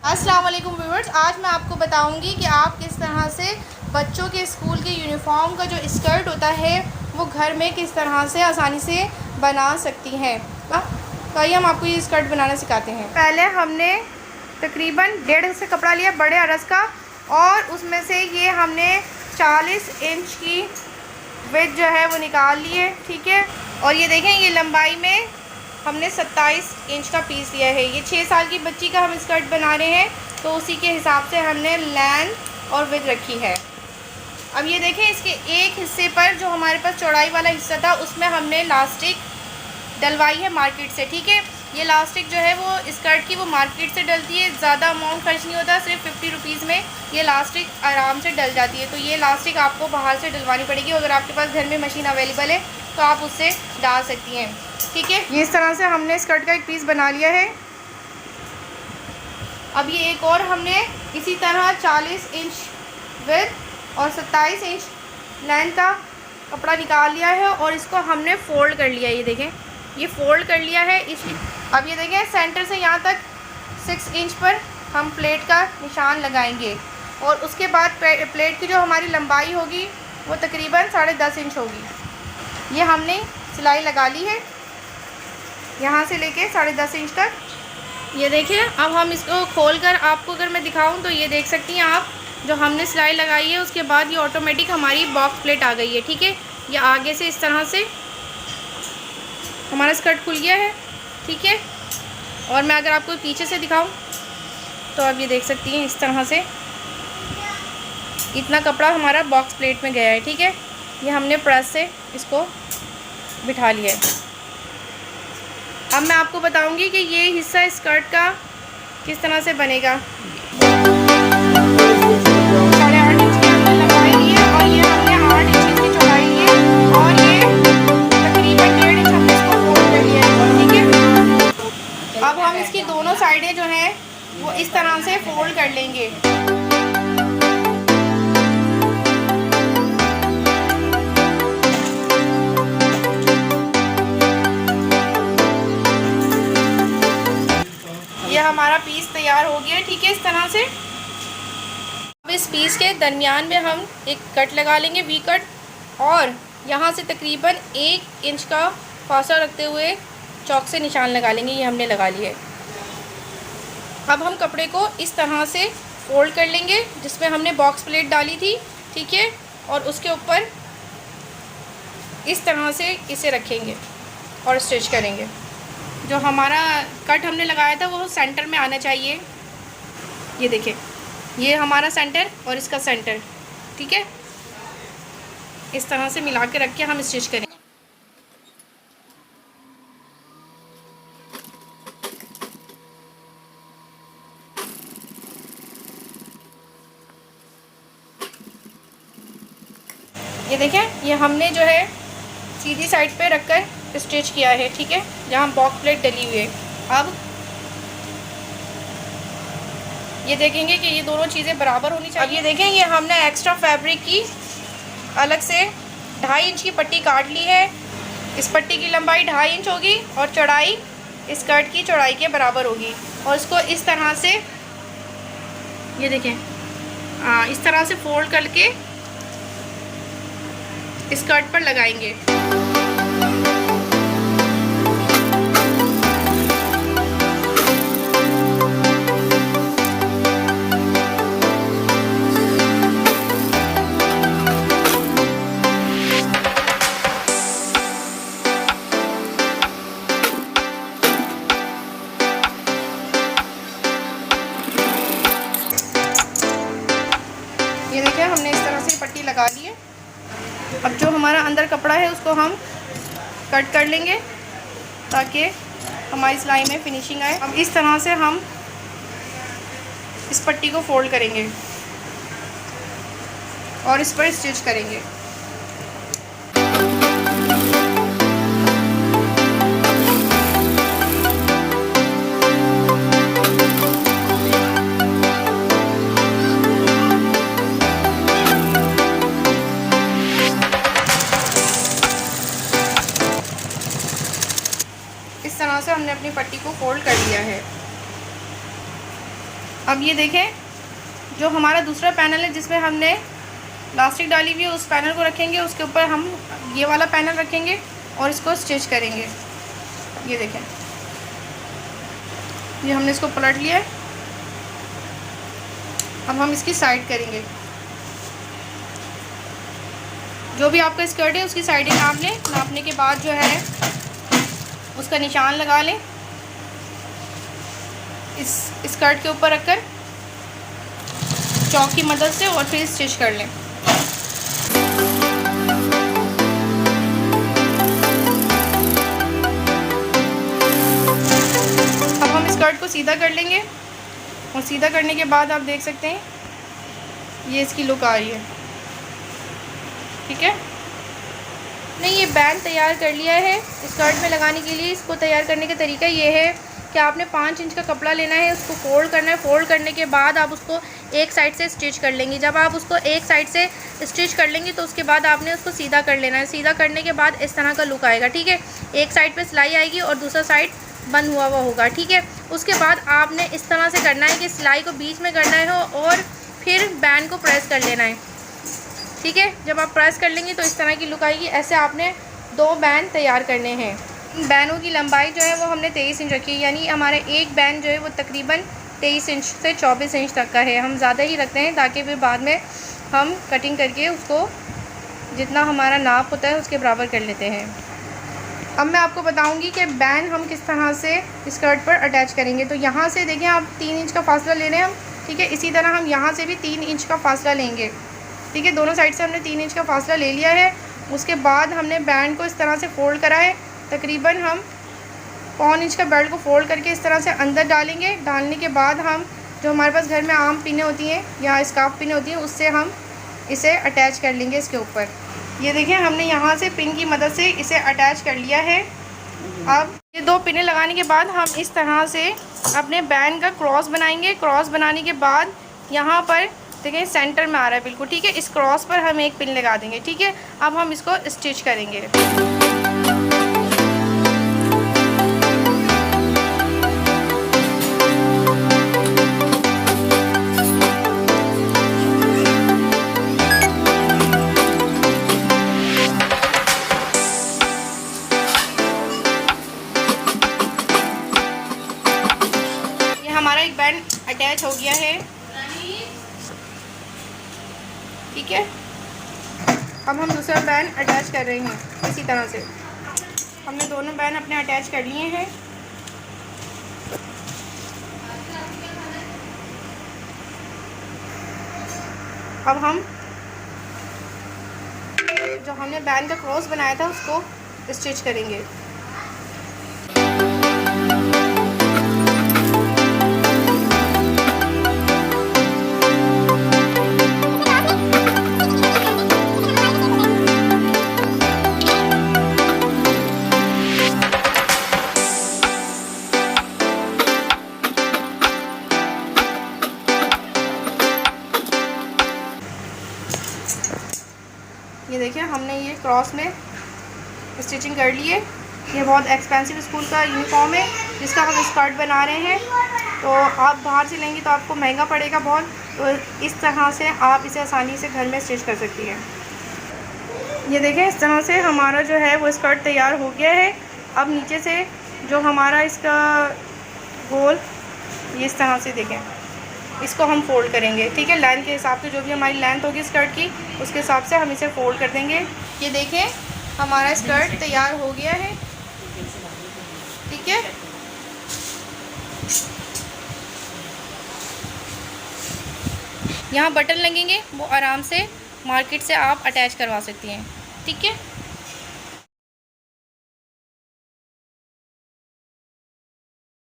अस्सलाम वालेकुम व्यूअर्स, आज मैं आपको बताऊंगी कि आप किस तरह से बच्चों के स्कूल के यूनिफॉर्म का जो स्कर्ट होता है वो घर में किस तरह से आसानी से बना सकती हैं। तो आइए हम आपको ये स्कर्ट बनाना सिखाते हैं। पहले हमने तकरीबन 1.5 से कपड़ा लिया बड़े अरस का, और उसमें से ये हमने 40 इंच की विड्थ जो है वो निकाल लिए। ठीक है, और ये देखें ये लंबाई में हमने 27 इंच का पीस लिया है। ये 6 साल की बच्ची का हम स्कर्ट बना रहे हैं, तो उसी के हिसाब से हमने लेंथ और विड्थ रखी है। अब ये देखें इसके एक हिस्से पर जो हमारे पास चौड़ाई वाला हिस्सा था उसमें हमने लास्टिक डलवाई है मार्केट से। ठीक है, ये लास्टिक जो है वो स्कर्ट की वो मार्केट से डलती है, ज़्यादा अमाउंट खर्च नहीं होता, सिर्फ 50 रुपीज़ में ये लास्टिक आराम से डल जाती है। तो ये लास्टिक आपको बाहर से डलवानी पड़ेगी। अगर आपके पास घर में मशीन अवेलेबल है तो आप उससे डाल सकती हैं। ठीक है, ये इस तरह से हमने स्कर्ट का एक पीस बना लिया है। अब ये एक और हमने इसी तरह 40 इंच विड्थ और 27 इंच लेंथ का कपड़ा निकाल लिया है, और इसको हमने फ़ोल्ड कर लिया। ये देखें ये फ़ोल्ड कर लिया है इसलिए। अब ये देखें सेंटर से यहाँ तक 6 इंच पर हम प्लेट का निशान लगाएंगे, और उसके बाद प्लेट की जो हमारी लंबाई होगी वो तकरीबन 10.5 इंच होगी। ये हमने सिलाई लगा ली है यहाँ से लेके 10.5 इंच तक। ये देखें, अब हम इसको खोलकर आपको अगर मैं दिखाऊं तो ये देख सकती हैं आप, जो हमने सिलाई लगाई है उसके बाद ये ऑटोमेटिक हमारी बॉक्स प्लेट आ गई है। ठीक है, ये आगे से इस तरह से हमारा स्कर्ट खुल गया है। ठीक है, और मैं अगर आपको पीछे से दिखाऊं तो आप ये देख सकती हैं इस तरह से इतना कपड़ा हमारा बॉक्स प्लेट में गया है। ठीक है, ये हमने प्रेस से इसको बिठा लिया है। अब मैं आपको बताऊंगी कि ये हिस्सा स्कर्ट का किस तरह से बनेगा। 8.5 इंच की हमने लंबाई ली है, और ये हमने 8 इंच की चौड़ाई ली है, और ये तकरीबन 1.5 इंच हमने इसको फोल्ड कर लिया है। ठीक है, अब हम इसकी दोनों साइडें जो हैं वो इस तरह से फोल्ड कर लेंगे। ये हमारा पीस तैयार हो गया है। ठीक है, इस तरह से अब इस पीस के दरमियान में हम एक कट लगा लेंगे, वी कट, और यहाँ से तकरीबन 1 इंच का फासला रखते हुए चौक से निशान लगा लेंगे। ये हमने लगा लिया है। अब हम कपड़े को इस तरह से फोल्ड कर लेंगे जिसमें हमने बॉक्स प्लेट डाली थी। ठीक है, और उसके ऊपर इस तरह से इसे रखेंगे और स्टिच करेंगे। जो हमारा कट हमने लगाया था वो सेंटर में आना चाहिए। ये देखें ये हमारा सेंटर और इसका सेंटर। ठीक है, इस तरह से मिला के रख के हम स्टिच करें। ये देखें ये हमने जो है सीधी साइड पे रखकर स्टिच किया है। ठीक है, जहाँ बॉक्स प्लेट डली हुई है। अब ये देखेंगे कि ये दोनों चीज़ें बराबर होनी चाहिए। अब ये देखें ये हमने एक्स्ट्रा फैब्रिक की अलग से 2.5 इंच की पट्टी काट ली है। इस पट्टी की लंबाई 2.5 इंच होगी और चौड़ाई स्कर्ट की चौड़ाई के बराबर होगी, और इसको इस तरह से ये देखें इस तरह से फोल्ड करके स्कर्ट पर लगाएंगे। ये देखिए हमने इस तरह से पट्टी लगा ली है। अब जो हमारा अंदर कपड़ा है उसको हम कट कर लेंगे ताकि हमारी सिलाई में फिनिशिंग आए। अब इस तरह से हम इस पट्टी को फोल्ड करेंगे और इस पर स्टिच करेंगे। इस तरह से हमने अपनी पट्टी को फोल्ड कर लिया है। अब ये देखें, जो हमारा दूसरा पैनल है जिसमें हमने इलास्टिक डाली हुई है, उस पैनल को रखेंगे, उसके ऊपर हम ये वाला पैनल रखेंगे और इसको स्टिच करेंगे। ये देखें, ये हमने इसको पलट लिया है। अब हम इसकी साइड करेंगे। जो भी आपका स्कर्ट है उसकी साइडिंग आपने नापने के बाद जो है उसका निशान लगा लें इस स्कर्ट के ऊपर रखकर चौक की मदद से, और फिर स्टिच कर लें। अब हम स्कर्ट को सीधा कर लेंगे और सीधा करने के बाद आप देख सकते हैं ये इसकी लुक आ रही है। ठीक है, नहीं ये बैंड तैयार कर लिया है स्कर्ट में लगाने के लिए। इसको तैयार करने का तरीका ये है कि आपने 5 इंच का कपड़ा लेना है, उसको फोल्ड करना है। फोल्ड करने के बाद आप उसको एक साइड से स्टिच कर लेंगे। जब आप उसको एक साइड से स्टिच कर लेंगे तो उसके बाद आपने उसको सीधा कर लेना है। सीधा करने के बाद इस तरह का लुक आएगा। ठीक है, एक साइड पे सिलाई आएगी और दूसरा साइड बंद हुआ होगा। ठीक है, उसके बाद आपने इस तरह से करना है कि सिलाई को बीच में करना है और फिर बैंड को प्रेस कर लेना है। ठीक है, जब आप प्रेस कर लेंगे तो इस तरह की लुक आएगी। ऐसे आपने 2 बैंड तैयार करने हैं। बैंडों की लंबाई जो है वो हमने 23 इंच रखी है, यानी हमारा एक बैंड जो है वो तकरीबन 23 इंच से 24 इंच तक का है। हम ज़्यादा ही रखते हैं ताकि फिर बाद में हम कटिंग करके उसको जितना हमारा नाप होता है उसके बराबर कर लेते हैं। अब मैं आपको बताऊंगी कि बैंड हम किस तरह से स्कर्ट पर अटैच करेंगे। तो यहाँ से देखें आप 3 इंच का फासला ले रहे हैं हम। ठीक है, इसी तरह हम यहाँ से भी 3 इंच का फासला लेंगे। ठीक है, दोनों साइड से हमने 3 इंच का फासला ले लिया है। उसके बाद हमने बैंड को इस तरह से फ़ोल्ड करा है। तकरीबन हम 1.25 इंच का बेल्ट को फ़ोल्ड करके इस तरह से अंदर डालेंगे। डालने के बाद हम जो हमारे पास घर में आम पिनें होती हैं या स्कार्फ पिनें होती हैं उससे हम इसे अटैच कर लेंगे इसके ऊपर। ये देखिए, हमने यहाँ से पिन की मदद से इसे अटैच कर लिया है। अब ये 2 पिनें लगाने के बाद हम इस तरह से अपने बैंड का क्रॉस बनाएंगे। क्रॉस बनाने के बाद यहाँ पर देखिए सेंटर में आ रहा है बिल्कुल। ठीक है, इस क्रॉस पर हम एक पिन लगा देंगे। ठीक है, अब हम इसको स्टिच करेंगे। ये हमारा एक बैंड अटैच हो गया है। ठीक है, अब हम दूसरा बैंड अटैच कर रहे हैं। इसी तरह से हमने दोनों बैंड अपने अटैच कर लिए हैं। अब हम जो हमने बैंड का क्रॉस बनाया था उसको स्टिच करेंगे। ये देखिए, हमने ये क्रॉस में स्टिचिंग कर ली है। ये बहुत एक्सपेंसिव स्कूल का यूनिफॉर्म है जिसका हम स्कर्ट बना रहे हैं। तो आप बाहर से लेंगे तो आपको महंगा पड़ेगा बहुत। तो इस तरह से आप इसे आसानी से घर में स्टिच कर सकती हैं। ये देखें, इस तरह से हमारा जो है वो स्कर्ट तैयार हो गया है। अब नीचे से जो हमारा इसका गोल, ये इस तरह से देखें, इसको हम फोल्ड करेंगे। ठीक है, लेंथ के हिसाब से जो भी हमारी लेंथ होगी स्कर्ट की उसके हिसाब से हम इसे फोल्ड कर देंगे। ये देखें, हमारा स्कर्ट तैयार हो गया है। ठीक है, यहाँ बटन लगेंगे, वो आराम से मार्केट से आप अटैच करवा सकती हैं। ठीक है।